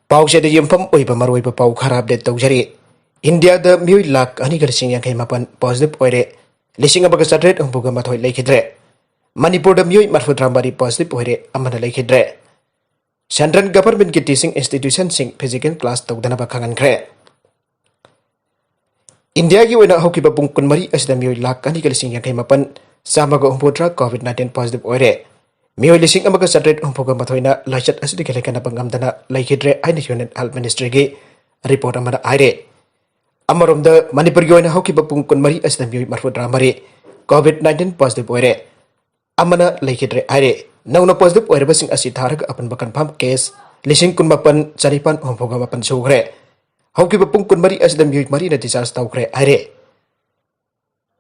Pausa de yumfam oiba maroiba pau kharab de tawjari. India da miui lak ani garsing yang mapan positive oire. Lising abaga sadret umbuga mathoi laikidre. Manipur da miui marfudrambari positive oire amana laikidre. Central government ki teaching institution sing physical class tawdana bakangan kre. India ki oina hokiba bungkun mari asda miui lak ani garsing yang mapan samaga umbudra COVID-19 positive oire. Mioi lising amaga sadret umpuga mathoina lachat asidi kelekana pangamdana laikidre aini unit health ministry gi report amada aire amaromda manipur gi oina hoki bapung kun mari asda mioi marfudra mari COVID-19 positive oire amana laikidre aire nauna positive oire basing asi tharag apan bakan pham case lising kun mapan charipan umpuga mapan sugre hoki bapung kun mari asda mioi mari na discharge tawkre aire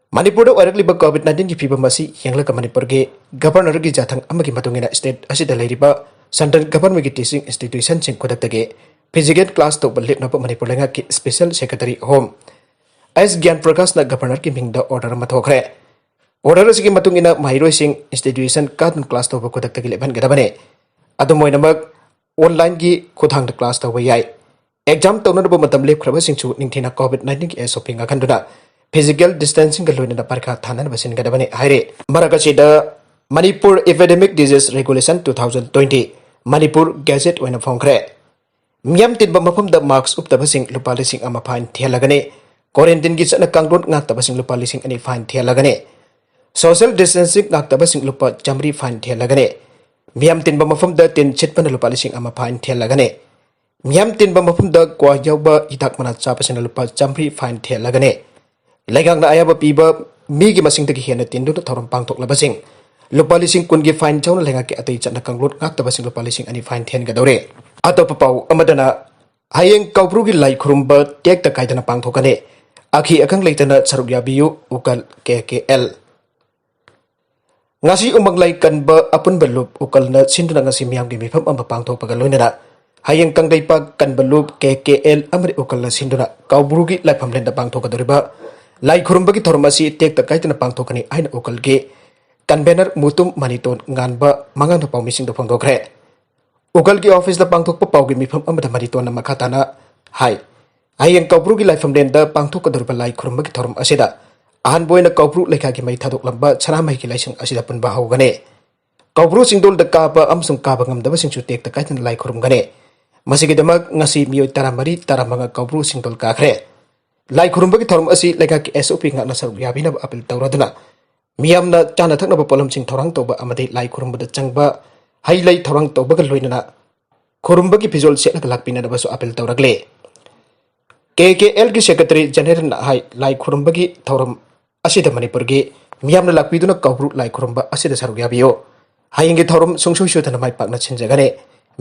Manipur oirakliba COVID-19 ki fibam asi yanglaka Manipur ge governor gi jathang amagi matungina state asida leiriba central government ki teaching institution sing kodaktage physical class to balip na Manipur lenga ki special secretary home as Gyan Prakash na governor ki mingda order mathokre order sigi matungina mairoi sing institution kadun class to kodaktage leban gadabane adumoina mag online gi khothang da class to yai exam to na matam lep khraba sing chu ningthina COVID-19 ki soping akhanduna Physical distancing galoi na parka thanan basin gadabane haire marakachida Manipur Epidemic Disease Regulation 2020 Manipur Gazette oina phongkre miam tinba mafam da marks uptaba sing lupa lising ama fine thialagane quarantine gi chana kangrot ngakta sing lupa lising ani fine thialagane social distancing ngakta sing lupa jamri fine thialagane miam tinba mafam da tin chitpana lupa lising ama fine thialagane miam tinba mafam da kwa yauba itak mana chapa sing lupa jamri fine thialagane Legang na ayaba piba migi masing tagi hena tindu na tauram pangtok labasing. Lupa lising kun gi fine chaw na lenga ki atay chat na kanglot ngakta basing lupa lising ani fine thian gadawre. Ato papaw amadana hayeng kaupru gi lai khurumba tek ta kaidana pangthokane. Akhi akang leitana sarugya biyu ukal KKL. Ngasi umang lai kanba apun belup ukal na sinduna ngasi miyam gi mifam amba pangthok pagaloy na hayeng kang daypag kan belup KKL amri ukal na sinduna kaupru gi lai pamlenda pangthok gadawriba. Lai khurumba ki thormasi tek ta kaitana pangthokani aina ukal ge convener mutum maniton nganba mangan pau mising do phongdokre ukal ki office da pangthok pa pau gi mifam amada maniton na makhatana hai ayeng kaupru gi lai famden da pangthok ka dorba lai khurumba ki thorm asida ahan boina kaupru lekha gi mai thadok lamba chana mai ki laisang asida pun ba hogane kaupru singdol da ka ba amsung ka ba ngam da sing chu tek ta kaitana lai khurum gane masigi damak ngasi mioi taramari taramanga kaupru singdol ka khre Lai khurumba ki thorum asi leka ki SOP ngak na saruk yabina ba apil tawraduna miyam na chana thakna ba polam sing thorang to ba amade lai khurumba da changba hai lai thorang to ba ga loina khurumba ki fizol se na lakpina da ba so apil tawragle KKL ki secretary general na hai lai khurumba ki thorum asi da Manipur gi miyam na lakpiduna kaubru lai khurumba asi da saruk yabiyo hai ngi thorum sungsui shu thana mai pak na chinjagane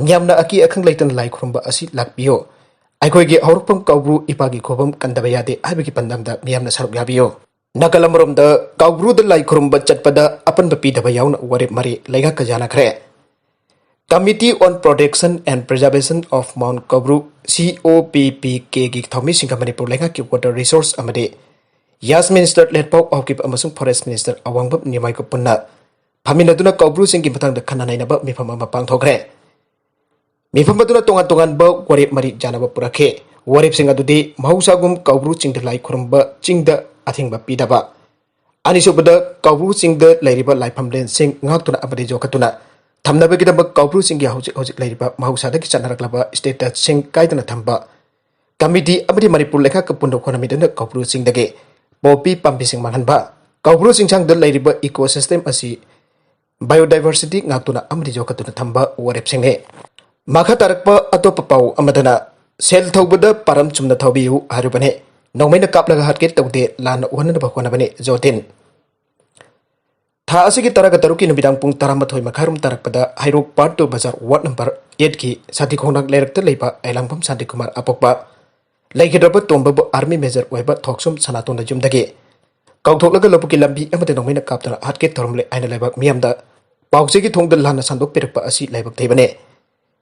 miyam na aki akhang laitan lai khurumba asi lakpiyo Aikoigi haurupam kaubru ipagi khobam kandaba yade habiki pandamda miyamna saruk yabiyo nakalamrom da kaubru da lai khurumba chatpada apan bapi daba yauna warip mari laiga kajana khre Committee on Protection and Preservation of Mount Kaubru COPPK gi thomi singha Manipur laiga ki water resource amade Yas Minister Letpau Okip amasung Forest Minister Awangbap Nimai ko punna phaminaduna kaubru singki mathang da khana nainaba mifam ama pangthokre Mifam baduna tongan-tongan ba warip mari janaba purakhe warip sing adudi mahusagum kaubru chingda lai khurumba chingda athingba pidaba ani sobada kaubru chingda lairiba laifam len sing ngaktuna abade jokatuna thamnaba gidaba kaubru chinggi hojik lairiba mahusada ki chanaraklaba status sing kaidana thamba committee amadi Manipur lekha kapundo khonamidana kaubru chingdage popi pampi sing manhanba kaubru chingchang da lairiba ecosystem asi biodiversity ngaktuna amadi jokatuna thamba warip singhe Makha tarakpa atopa pau amadana sel thawbada param chumna thawbiu harubane nongmaina kaplaga hatket tawde lan wanana bakwana bane jotin Tha asigi taraga taruki nubidang pung taramathoi makharum tarakpada hairok part 2 bazar ward number 8 ki sati khongnak lerakta leiba ailangpam Santi Kumar apokpa laikhidraba tomba army major oiba thoksum sanatonda jumdage kauthoklaga lopuki lambi amade nongmaina kaptara hatket thorumle aina lebak miyamda pausegi thongda lana sandok perakpa asi lebak theibane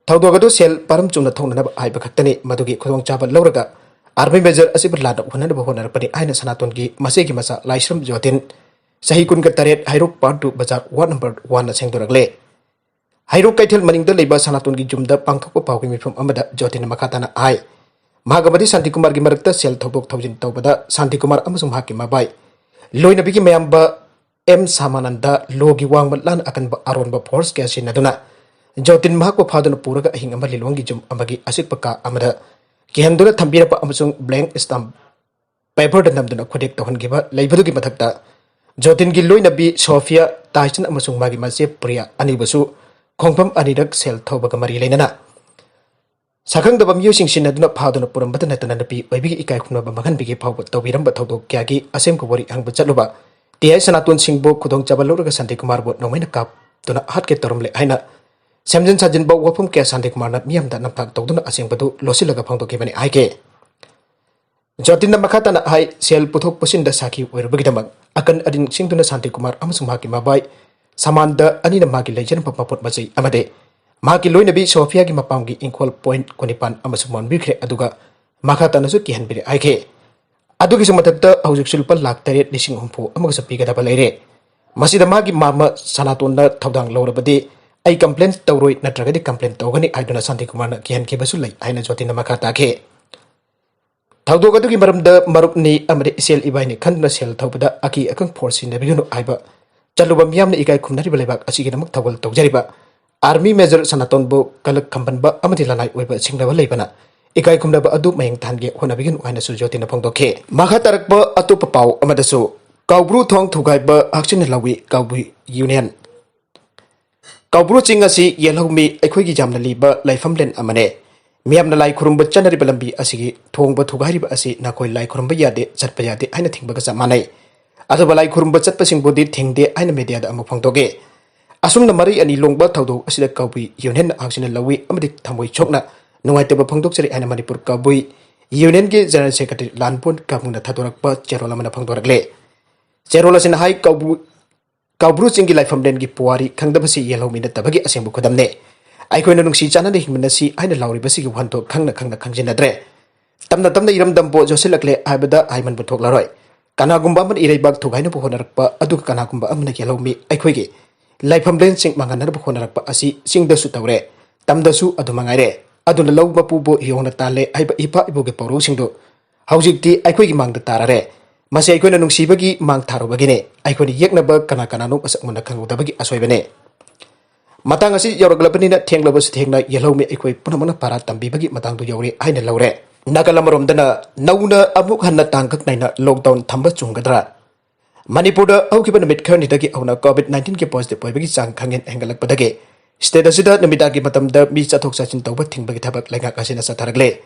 Tawdogado sel param chumna thongna na ai bakhattani madugi khodong chaba lawraga army major asibur lada hunana ba honar pani aina sanaton gi masegi masa laisram jotin sahi kun ga taret hairok part 2 bazar ward number 1 na sengdoragle Hairuk Kaitel Maning the Labor Sanaton Jumda Pangko Pawing from Amada Jotin Makatana Ai. Mahabadi Santi Kumar Gimarta Sel Tobok Tobin Tobada, Santi Kumar Amusum Hakima Bai. Loina Bigi Mayamba M. Samananda, Logi Wang Matlan akan Aron Bapors Kasin Naduna. Jotin Mahako Padon Puraga Hingamali Longi Jum Amagi Asipaka Amada. Kihandura Tambira Amusung Blank Stamp. Paper dan Namduna Kodik Tohan Giba, Laborugi Matakta. Jotin Giloina B. Sofia, Taishan Amusung Magi Masip Priya, Anibasu, Kongpam Anidak Sel Tobagamari Lenana. Sakang the Bamusing Sinaduna Padon Puram Batanatanapi, Baby Ikakuna Bamakan Bigi Power, Tobiram Batodo Kiagi, Asem Kawari and Bajaloba. The Sanatun Singbo Kudong Jabalura Santi Kumar would no mena cup, do not hot get Torumle Aina. Samson Sajin Bow Wapum Care Santi Kumar, Miam than Napak Toduna Asing Badu, Losilaga Ponto given Ike. Jotina Makatana Hai, Sel Putok Pusin the Saki, where Bigdamak, Akan Adin Singtuna Santi Kumar, Amasumaki Mabai, Samanda, Anina Magi legend Papaput Mazi, Amade. Maki Loina B. Sofia Gimapangi in Qual Point, Konipan, Amasumon Bikre Aduga, Makatana Zuki and Biri Ike. Adugi Sumatata, Auxilpal Lak Teret, Lishing Humpo, Amosapiga Balere. Masida Magi Mama, Sanatunda, Tawdang Lorabadi, I complain Tauroi, Natragadi complaint Togani, I do not Santi Kumana, Kian Kibasuli, I know Jotina Makatake. Taudogadugi Maram the Marupni Amade Sel Ibani Kandna Sel Taupada Aki Akang Porsi Nebuno Iba Jalubam Yam Ikai Kumnari Balebak Asigamak Tawal Togariba Army Major Sanatonbo Kalak Kampanba Amatilana Weba Singla Lebana Ikai Kumnaba Adu Mayang Tange Honabigin Wana Sujotina Pondoke Mahatarakba Atupapau Amadasu Kaubru Tong Tugaiba Action Lawi Kaubi Union Kaubru Chingasi Yellow Me Equigi Jamna Liba Laifamlen Amane Miam Lai Kurumba Chanari Balambi Asigi, Tongba Tugariba Asi, Nakoi Lai Kurumba Yade, Satpayade, I think Bagasamane. Atabalai Kurumba Satpasing Bodi, Ting de Aina Media Amapongdoge. Asum the Mari and Ilongba Taudo, Asida Kaubi, Yunen Action Lawi, Amadik Tamui Chokna, no I table Pongdoxeri and Manipur Kabui, Yunenge General Secretary Lanpun, Kamuna Tatorakba, Jerolamana Pongdoragle. Jerolas in High Kaubru Singi Life from Dengi Puari, Kangdabasi Yellow Minute Tabagi Asembu Kodamne. I couldn't see Chana de Himanasi, I the Lauri Basi Wanto, Kanga Kanjinadre. Tamna Iram Dambo, Joselakle, Ibada, Iman Butoklaroi. Kanagumba Irebak to Gainapo Honarpa, Adu Kanagumba Amnak Yellow me, I quiggy. Like from Blen sing Mangana Honarpa Asi, sing the Sutaure. Tamdasu Adumangare. Aduna Loba Pubo, Yonatale, Ipa Ibuge Poro Sindo. Housing I quiggy mang the Tarare. Masai Kunanung Sibagi, Mang Taro Bagine. I could Yaknaba Kanakanano as Monakango Dabagi Aswebene. Matangasi Yoroglapanina Tanglabus Tangna Yellow me equate Punamana Paratam Bibagi Matang to Yori, I Laure. Nakalamarum Dana, Nauna Abukhana Tankak Nina, lockdown Tamba Chungadra. Manipura, Okiban Mid Kernitaki on a COVID-19 Kipos the Poibagi Sang Kangan Angalak Padage. Stedasida Namidaki Matam the Misa Tok Sachin Toba Tingbagi like a Casina Sataragle.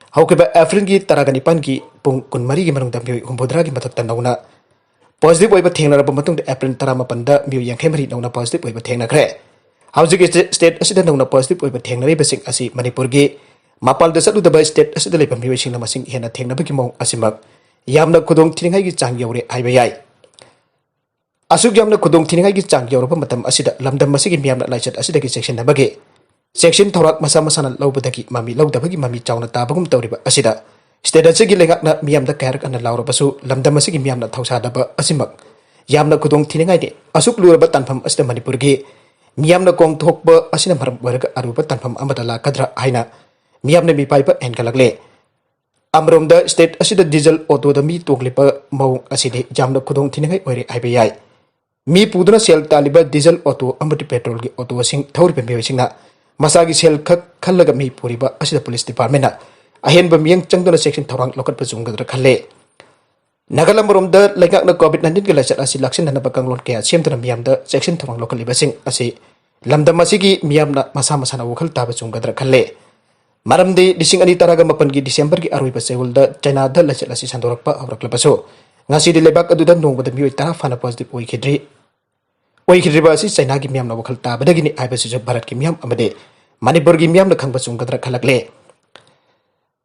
However, Afringi Taragani Panki, Pung Kunmari Marung Dambu, Humbodragi Matatanauna. Positive way but Tangla Matung the Apple Taramapanda, Mu Yang Henry Nona positive way but Tangna Cre. Housing state accident on a positive way but Tangna Basing Asi Manipurgi. Mapal the Sadu the by state as the Lapam Mushing Namasing Hena Tangna Bikimo Asimak. Yamna Kudong Tinagi Chang Yori IBI. Asuk Yamna Kudong Tinagi Chang Yorupatam Asida, Lamda Masiki Yamna Lichet Asidaki section Nabage. Section Torak Masamasana Lobadaki Mami Lodabagi Mami Chowna Tabagum Toriba Asida. State at Sigi Legakna Miam the Karak and the Laura Basu, Lamda Masiki Miamna Tausadaba Asimak. Yamna Kudong Tinagi. Asuk Lurabatan from Asta Manipurgi. Miamna Kong Tokba Asinam Work Arubatan from Amadala Kadra Aina. Miamna Mi Piper and Galagle. Amrom the state Asida Diesel Auto the Mi Toglipa Mo Asidi Jamna Kudong Tinagi or IBI. Mi Puduna Sel Taliba Diesel Auto Amati Petrol Auto Sing Tori Pembewisina. Masagi Sel Kalaga Mi Puriba Asida Police Department. Ahen Bamiang Changdona section Torang Local Pazunga Kale. Nagalamrum the Lagak COVID-19 Galasat as election and Bakang Lokia, same to the Miam the section Torang local living as a Lamda Masigi Miamna Masamasana Wokal Tabazunga Kale. Maram de Dissing Anitaraga Mapangi December Ariba Seul the China the Lasat as Sandorapa of Raklapaso. Nasi de Lebak Adudan know with the Muitara Fana positive Wikidri. Wikidribasi Sainagi Miam Wokal Tabadagini Ibis of Barat Miam Amade. Maniburgi Miam the Kambasunga Kalakle.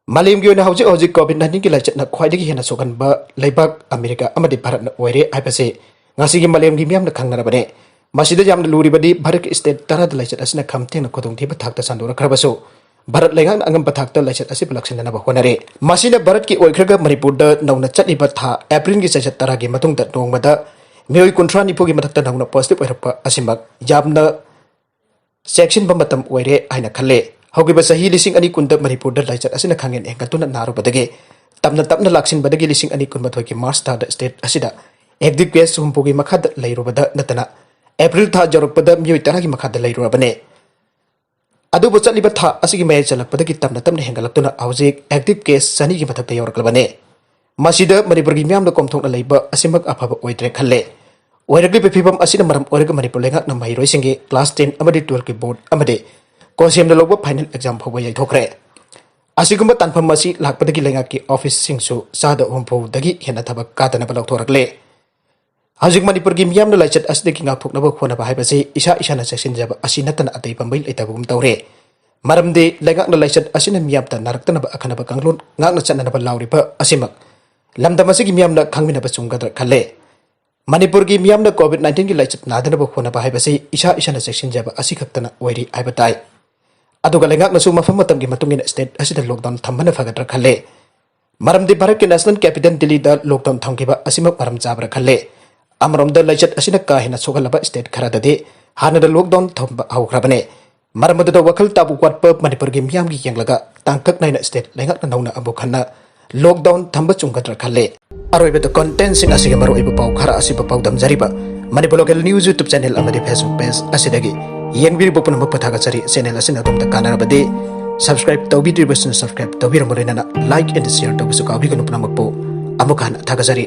Malim Guna House Ozi COVID-19 Gilat na Quadiki Hena Soganba, Labak, America, Amadi Parat Were, Ipase, Nasigi Malim Gimiam the Kangarabane, Masida Jam the Luribadi, Barak State Tarad Lechet as a Kamtin Kodong Tibatak Sandora Krabaso, Barat Langan Angam Patakta Lechet as a production of Honare, Masida Baratki Oikraga Maripuda, Nona Chati Bata, April Gisat Taragi Matung that Nongmada, Mui Contrani Pogi Matata Nona positive Asimak, Yamna चेक्सिन बमतम ओइरे हाइना खल्ले हौगिबा सही लिसिंग अनि कुंद Manipur the लाइचत असिना खांगेन हेंगतुना नारुबदगे तमना तमना लाक्सिन बदगी लिसिंग अनि कुन मथोय की मार्च था state असिदा active case हुंपुगी मखाद लैरुबदा नतना April था जरुपदा मियोय तरागी मखाद लैरुबने अदुबो चलिबा था असिगी मय चलकपदगी तमना तमना हेंगलक्तुना हौजिक एक्टिव केस सनी की मथकते यौरकलबने मसिदा मणिपुर की म्यामदा कोमथोकना लैबा असिमक अफाबा ओइद्रे खल्ले ओइरगली फिफम असिना मरम ओइरग मणिपुर लेंगाकना महिरोइसिंगे क्लास 10 अमदि 12 की बोर्ड अमदि कोसेम लोग फाइनल एग्जाम फाउबा याइथोखरे असिगुम्बा तानफम असी लाकपदगी लेंगाकी ऑफिस सिंगसु सादा होमफौदगी हेना थबक कादनबा लौथोरकले हजिक मणिपुर की मियाम लाइचत असदगी गाथोकनबा खोनबा हाइबसे इसा इसाना सेक्सिनजबा असि नतना अतै पम्बै लेतबगुम तौरे मरमदे लेंगाकना लाइचत असिना मियामता नारक्तनबा अखनबा कांगलोन गाकना चननबा लाउरिबा असिमक लमदमसिगी मियामना खांगमिनबा चुंगदर खल्ले मणिपुर की मियामना कोविड-19 की लाइचत नादनबा खोनबा हाइबसे इसा इसाना सेक्सिनजबा असि खक्तना ओइरि हाइबताई अदुगा लेंगाकनसु मफम मतमगी मतुंगिना स्टेट असिदा लॉकडाउन थंबना फगदर खल्ले मरमदे भारत के नेशनल कैपिटल दिल्ली दा लॉकडाउन थंगिबा असिमक मरम चाबरा खल्ले अमरम द लाइचत असिना का हेना सोगलबा स्टेट खराददे हाना द लॉकडाउन थंबा हौखराबने मरमद द वखल ताबु क्वाटप मणिपुर की मियामगी यंगलगा तांकक नाइना स्टेट लेंगाकना नौना अबो खन्ना लॉकडाउन थंबा चुंगदर खल्ले अरोइबे द कंटेंट सिंग असिगे मरोइबा पाउ खरा असिबा पाउ दमजरिबा Manipur local news YouTube channel अमदि फेसबुक पेज असिदगी येंगबिरिबो पुनमक पथागचरी चैनल असिना तुमदा कानारबदे सब्सक्राइब तौबिद्रिबसुन सब्सक्राइब तौबिरमोलेना लाइक एंड शेयर तौबसु काबिगनु पुनमकपो अमुखान थागचरी।